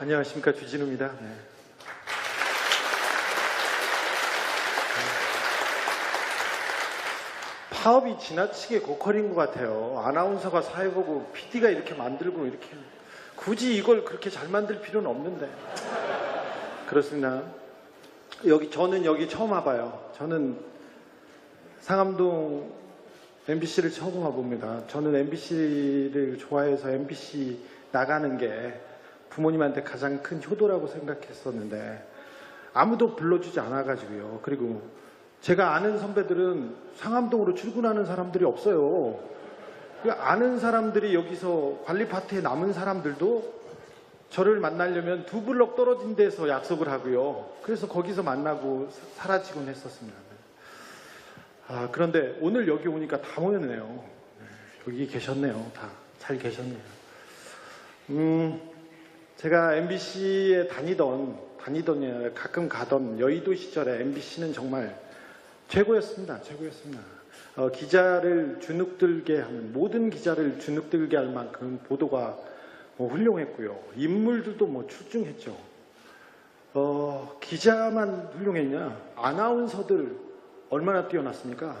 안녕하십니까, 주진우입니다. 네. 파업이 지나치게 고퀄인 것 같아요. 아나운서가 사회보고 PD가 이렇게 만들고 이렇게 굳이 이걸 그렇게 잘 만들 필요는 없는데. 그렇습니다. 저는 여기 처음 와봐요. 저는 상암동 MBC를 처음 와봅니다. 저는 MBC를 좋아해서 MBC 나가는 게 부모님한테 가장 큰 효도라고 생각했었는데 아무도 불러주지 않아가지고요. 그리고 제가 아는 선배들은 상암동으로 출근하는 사람들이 없어요. 아는 사람들이 여기서 관리 파트에 남은 사람들도 저를 만나려면 2블럭 떨어진 데서 약속을 하고요. 그래서 거기서 만나고 사라지곤 했었습니다. 그런데 오늘 여기 오니까 다 모였네요. 여기 계셨네요. 다 잘 계셨네요. 제가 MBC에 다니던 가끔 가던 여의도 시절에 MBC는 정말 최고였습니다. 기자를 주눅들게 하는, 모든 기자를 주눅들게 할 만큼 보도가 훌륭했고요. 인물들도 출중했죠. 기자만 훌륭했냐? 아나운서들 얼마나 뛰어났습니까?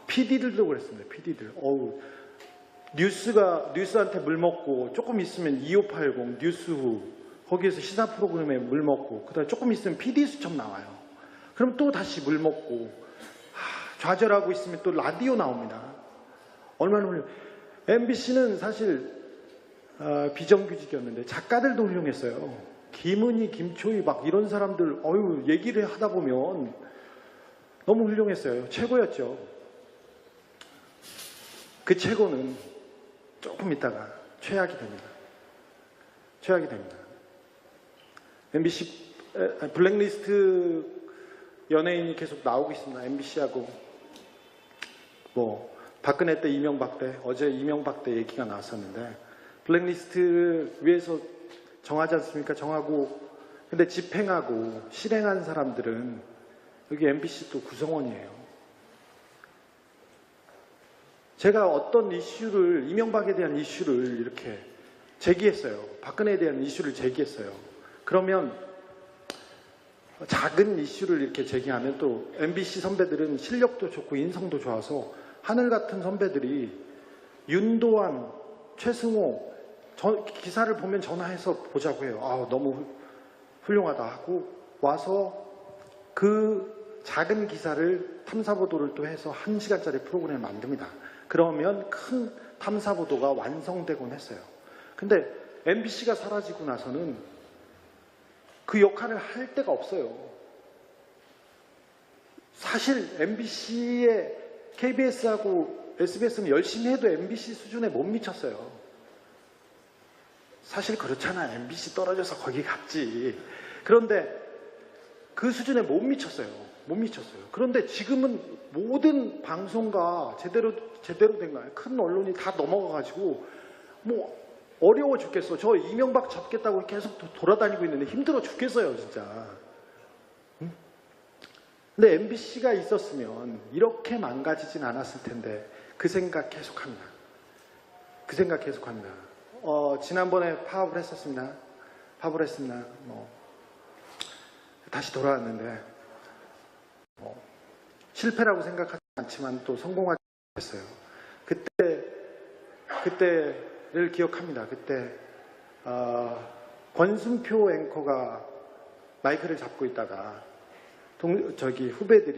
PD들도 그랬습니다. PD들. 뉴스한테 물 먹고 조금 있으면 2580 뉴스후 거기에서 시사 프로그램에 물 먹고 그다음에 조금 있으면 PD 수첩 나와요. 그럼 또 다시 물 먹고 좌절하고 있으면 또 라디오 나옵니다. 얼마나 훌륭해요. MBC는 사실 비정규직이었는데 작가들도 훌륭했어요. 김은희, 김초희 막 이런 사람들 얘기를 하다 보면 너무 훌륭했어요. 최고였죠. 그 최고는 조금 있다가 최악이 됩니다. MBC 블랙리스트 연예인이 계속 나오고 있습니다. MBC하고 박근혜 때 이명박 때 어제 이명박 때 얘기가 나왔었는데 블랙리스트를 위해서 정하지 않습니까? 정하고 근데 집행하고 실행한 사람들은 여기 MBC도 구성원이에요. 제가 어떤 이슈를 이명박에 대한 이슈를 이렇게 제기했어요. 박근혜에 대한 이슈를 제기했어요. 그러면 작은 이슈를 이렇게 제기하면 또 MBC 선배들은 실력도 좋고 인성도 좋아서 하늘 같은 선배들이 윤도한, 최승호 기사를 보면 전화해서 보자고 해요. 너무 훌륭하다 하고 와서 그 작은 기사를 탐사보도를 또 해서 1시간짜리 프로그램을 만듭니다. 그러면 큰 탐사보도가 완성되곤 했어요. 근데 MBC가 사라지고 나서는 그 역할을 할 데가 없어요. 사실 MBC의 KBS하고 SBS는 열심히 해도 MBC 수준에 못 미쳤어요. 사실 그렇잖아. MBC 떨어져서 거기 갔지. 그런데 그 수준에 못 미쳤어요. 그런데 지금은 모든 방송과 제대로 된 거예요. 큰 언론이 다 넘어가가지고 어려워 죽겠어. 저 이명박 잡겠다고 계속 돌아다니고 있는데 힘들어 죽겠어요, 진짜. 근데 MBC가 있었으면 이렇게 망가지진 않았을 텐데 그 생각 계속합니다. 지난번에 파업을 했습니다. 다시 돌아왔는데 실패라고 생각하지 않지만 또 성공하지 못했어요. 그때를 기억합니다. 그때 권순표 앵커가 마이크를 잡고 있다가 동료들이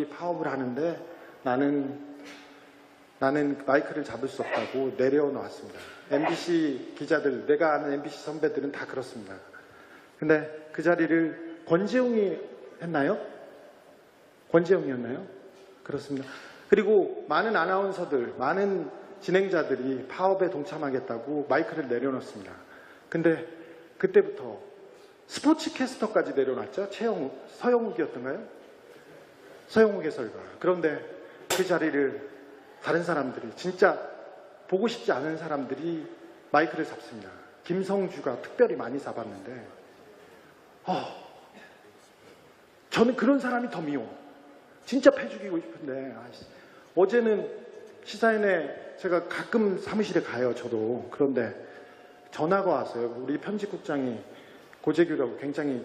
파업을 하는데 나는 마이크를 잡을 수 없다고 내려놓았습니다. MBC 기자들, 내가 아는 MBC 선배들은 다 그렇습니다. 근데 그 자리를 권재웅이 했나요? 권재웅이었나요? 그렇습니다. 그리고 많은 아나운서들, 많은 진행자들이 파업에 동참하겠다고 마이크를 내려놓습니다. 근데 그때부터 스포츠 캐스터까지 내려놨죠. 서영욱이었던가요? 서영욱 해설가. 그런데 그 자리를 다른 사람들이, 진짜 보고 싶지 않은 사람들이 마이크를 잡습니다. 김성주가 특별히 많이 잡았는데 저는 그런 사람이 더 미워. 진짜 패 죽이고 싶은데 어제는 시사인에 제가 가끔 사무실에 가요. 저도. 그런데 전화가 왔어요. 우리 편집국장이 고재규라고 굉장히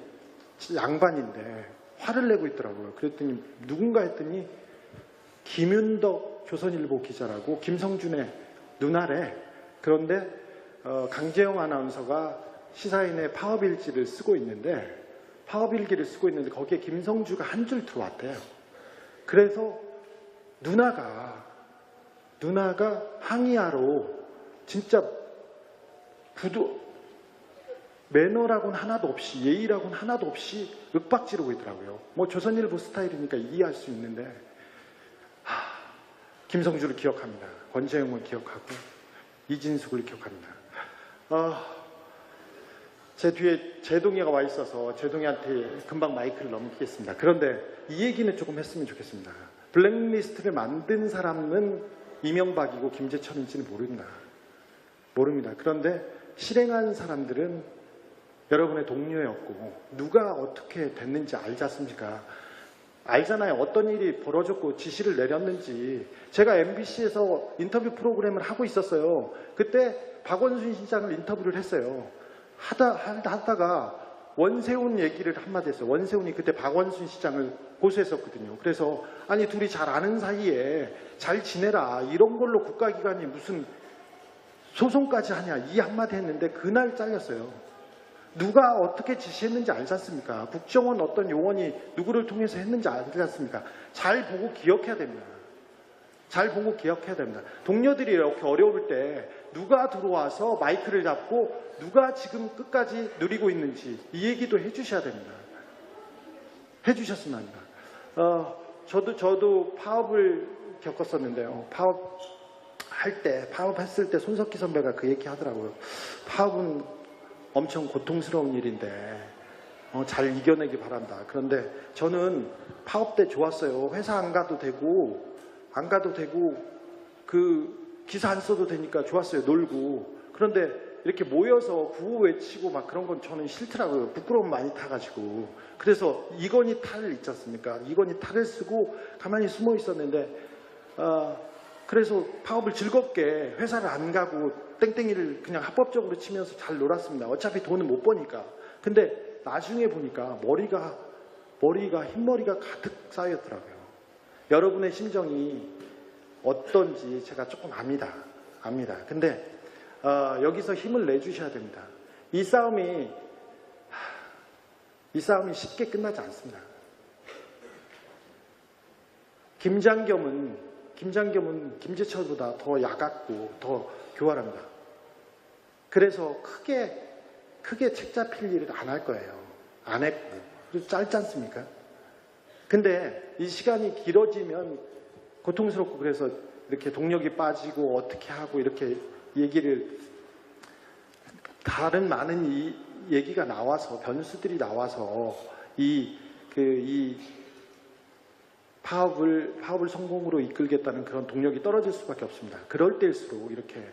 양반인데 화를 내고 있더라고요. 그랬더니 누군가 했더니 김윤덕 조선일보 기자라고 김성준의 누나래. 그런데 강재영 아나운서가 시사인의 파업일지를 쓰고 있는데 거기에 김성주가 한 줄 들어왔대요. 그래서 누나가 항의하러 진짜 매너라고는 하나도 없이, 예의라고는 하나도 없이 윽박지르고 있더라고요. 뭐 조선일보 스타일이니까 이해할 수 있는데, 김성주를 기억합니다. 권재용을 기억하고 이진숙을 기억합니다. 제 뒤에 제동이가 와 있어서 제동이한테 금방 마이크를 넘기겠습니다. 그런데 이 얘기는 조금 했으면 좋겠습니다. 블랙리스트를 만든 사람은 이명박이고 김재철인지는 모릅니다. 그런데 실행한 사람들은 여러분의 동료였고 누가 어떻게 됐는지 알지 않습니까? 알잖아요. 어떤 일이 벌어졌고 지시를 내렸는지. 제가 MBC에서 인터뷰 프로그램을 하고 있었어요. 그때 박원순 시장을 인터뷰를 했어요. 하다가 원세훈 얘기를 한마디 했어요. 원세훈이 그때 박원순 시장을 고소했었거든요. 그래서 아니 둘이 잘 아는 사이에 잘 지내라. 이런 걸로 국가기관이 무슨 소송까지 하냐. 이 한마디 했는데 그날 잘렸어요. 누가 어떻게 지시했는지 알지 않습니까? 국정원 어떤 요원이 누구를 통해서 했는지 알지 않습니까? 잘 보고 기억해야 됩니다. 동료들이 이렇게 어려울 때 누가 들어와서 마이크를 잡고 누가 지금 끝까지 누리고 있는지 이 얘기도 해주셔야 됩니다. 해주셨으면 합니다. 저도 파업을 겪었었는데요. 파업했을 때 손석희 선배가 그 얘기 하더라고요. 파업은 엄청 고통스러운 일인데 잘 이겨내기 바란다. 그런데 저는 파업 때 좋았어요. 회사 안 가도 되고 그 기사 안 써도 되니까 좋았어요. 놀고. 그런데 이렇게 모여서 구호 외치고 막 그런 건 저는 싫더라고요. 부끄러움 많이 타가지고. 그래서 이건희 탈 있지 않습니까? 이건희 탈을 쓰고 가만히 숨어 있었는데 그래서 파업을 즐겁게 회사를 안 가고 땡땡이를 그냥 합법적으로 치면서 잘 놀았습니다. 어차피 돈은 못 버니까. 근데 나중에 보니까 흰머리가 가득 쌓였더라고요. 여러분의 심정이 어떤지 제가 조금 압니다. 근데 여기서 힘을 내주셔야 됩니다. 이 싸움이 쉽게 끝나지 않습니다. 김장겸은 김재철보다 더 야같고 더 교활합니다. 그래서 크게 책 잡힐 일을 안 할 거예요. 안 했고. 짧지 않습니까? 근데 이 시간이 길어지면 고통스럽고 그래서 이렇게 동력이 빠지고 어떻게 하고 이렇게 얘기를 다른 많은 이 얘기가 나와서 변수들이 나와서 이 파업을 성공으로 이끌겠다는 그런 동력이 떨어질 수밖에 없습니다. 그럴 때일수록 이렇게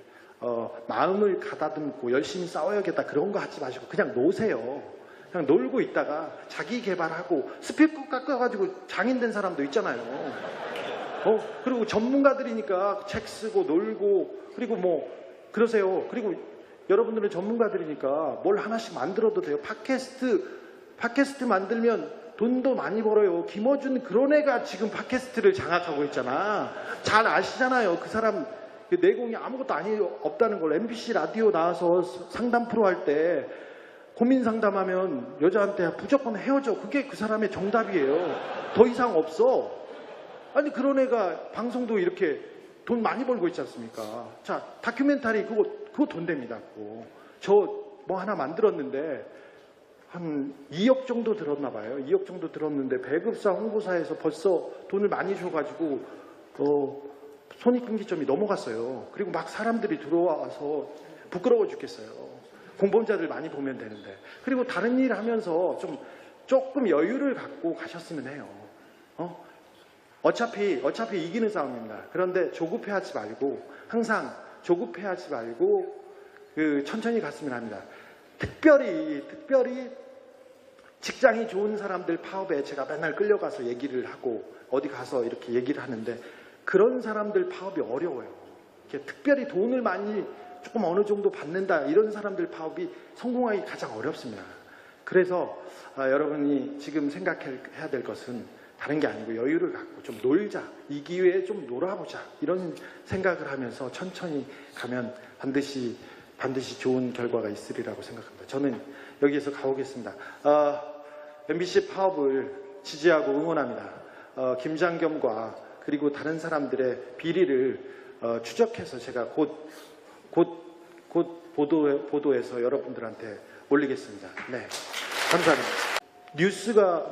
마음을 가다듬고 열심히 싸워야겠다 그런 거 하지 마시고 그냥 노세요. 그냥 놀고 있다가 자기 개발하고 스피커 깎아가지고 장인된 사람도 있잖아요. 그리고 전문가들이니까 책 쓰고 놀고 그리고 뭐 그러세요. 그리고 여러분들은 전문가들이니까 뭘 하나씩 만들어도 돼요. 팟캐스트 만들면 돈도 많이 벌어요. 김어준 그런 애가 지금 팟캐스트를 장악하고 있잖아. 잘 아시잖아요. 그 사람 내공이 아무것도 없다는 걸. MBC 라디오 나와서 상담 프로 할 때 고민 상담하면 여자한테 무조건 헤어져. 그게 그 사람의 정답이에요. 더 이상 없어. 아니 그런 애가 방송도 이렇게 돈 많이 벌고 있지 않습니까? 자, 다큐멘터리 그거 돈 됩니다. 저 뭐 하나 만들었는데 한 2억 정도 들었나 봐요. 2억 정도 들었는데 배급사 홍보사에서 벌써 돈을 많이 줘가지고 손익분기점이 넘어갔어요. 그리고 막 사람들이 들어와서 부끄러워 죽겠어요. 공범자들 많이 보면 되는데. 그리고 다른 일 하면서 조금 여유를 갖고 가셨으면 해요. 어차피 이기는 싸움입니다. 그런데 조급해하지 말고 항상 조급해하지 말고 천천히 갔으면 합니다. 특별히 직장이 좋은 사람들 파업에 제가 맨날 끌려가서 얘기를 하고 어디 가서 이렇게 얘기를 하는데 그런 사람들 파업이 어려워요. 특별히 돈을 많이 조금 어느 정도 받는다 이런 사람들 파업이 성공하기 가장 어렵습니다. 그래서 여러분이 지금 생각해야 될 것은 다른 게 아니고 여유를 갖고 좀 놀자, 이 기회에 좀 놀아보자 이런 생각을 하면서 천천히 가면 반드시 좋은 결과가 있으리라고 생각합니다. 저는 여기에서 가보겠습니다. MBC 파업을 지지하고 응원합니다. 김장겸과 그리고 다른 사람들의 비리를 추적해서 제가 곧 보도해서 여러분들한테 올리겠습니다. 네, 감사합니다.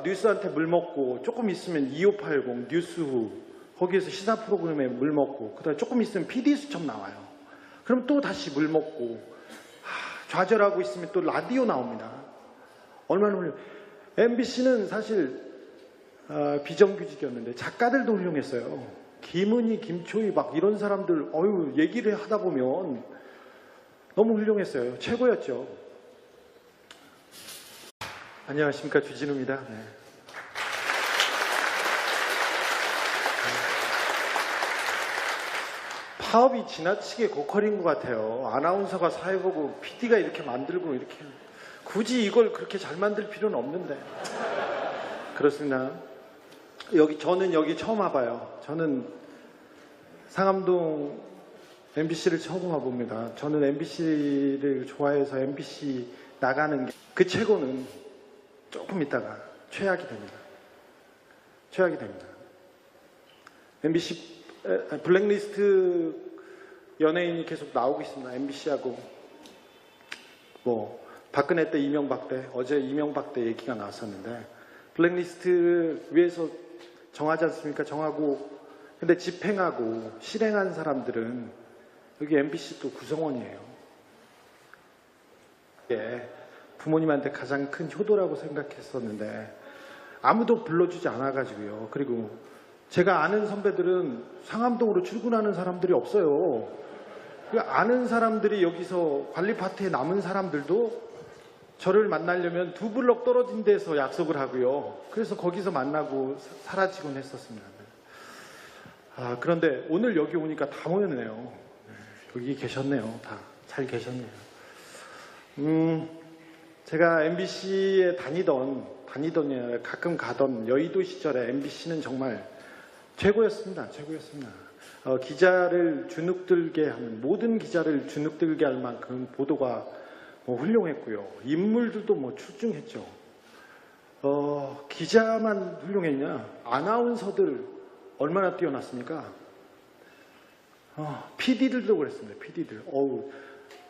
뉴스한테 물 먹고 조금 있으면 2580 뉴스후 거기에서 시사 프로그램에 물 먹고 그다음에 조금 있으면 PD수첩 나와요. 그럼 또 다시 물 먹고 좌절하고 있으면 또 라디오 나옵니다. 얼마나 훌륭. MBC는 사실 비정규직이었는데 작가들도 훌륭했어요. 김은희, 김초희 막 이런 사람들 얘기를 하다 보면 너무 훌륭했어요. 최고였죠. 안녕하십니까, 주진우입니다. 네. 파업이 지나치게 고퀄인 것 같아요. 아나운서가 사회보고 PD가 이렇게 만들고 이렇게 굳이 이걸 그렇게 잘 만들 필요는 없는데. 그렇습니다. 저는 여기 처음 와봐요. 저는 상암동 MBC를 처음 와봅니다. 저는 MBC를 좋아해서 MBC 나가는 게 그 최고는 조금 있다가 최악이 됩니다. 최악이 됩니다. MBC 블랙리스트 연예인이 계속 나오고 있습니다. MBC하고 박근혜 때 이명박 때 어제 이명박 때 얘기가 나왔었는데 블랙리스트를 위해서 정하지 않습니까? 정하고 근데 집행하고 실행한 사람들은 여기 MBC 또 구성원이에요. 예, 부모님한테 가장 큰 효도라고 생각했었는데 아무도 불러주지 않아가지고요. 그리고 제가 아는 선배들은 상암동으로 출근하는 사람들이 없어요. 아는 사람들이 여기서 관리 파트에 남은 사람들도 저를 만나려면 2블럭 떨어진 데서 약속을 하고요. 그래서 거기서 만나고 사라지곤 했었습니다. 그런데 오늘 여기 오니까 다 모였네요. 여기 계셨네요. 다 잘 계셨네요. 제가 MBC에 다니던 가끔 가던 여의도 시절에 MBC는 정말 최고였습니다. 최고였습니다. 기자를 주눅들게 하는 모든 기자를 주눅들게 할 만큼 보도가 훌륭했고요. 인물들도 출중했죠. 기자만 훌륭했냐? 아나운서들 얼마나 뛰어났습니까? PD들도 그랬습니다. PD들.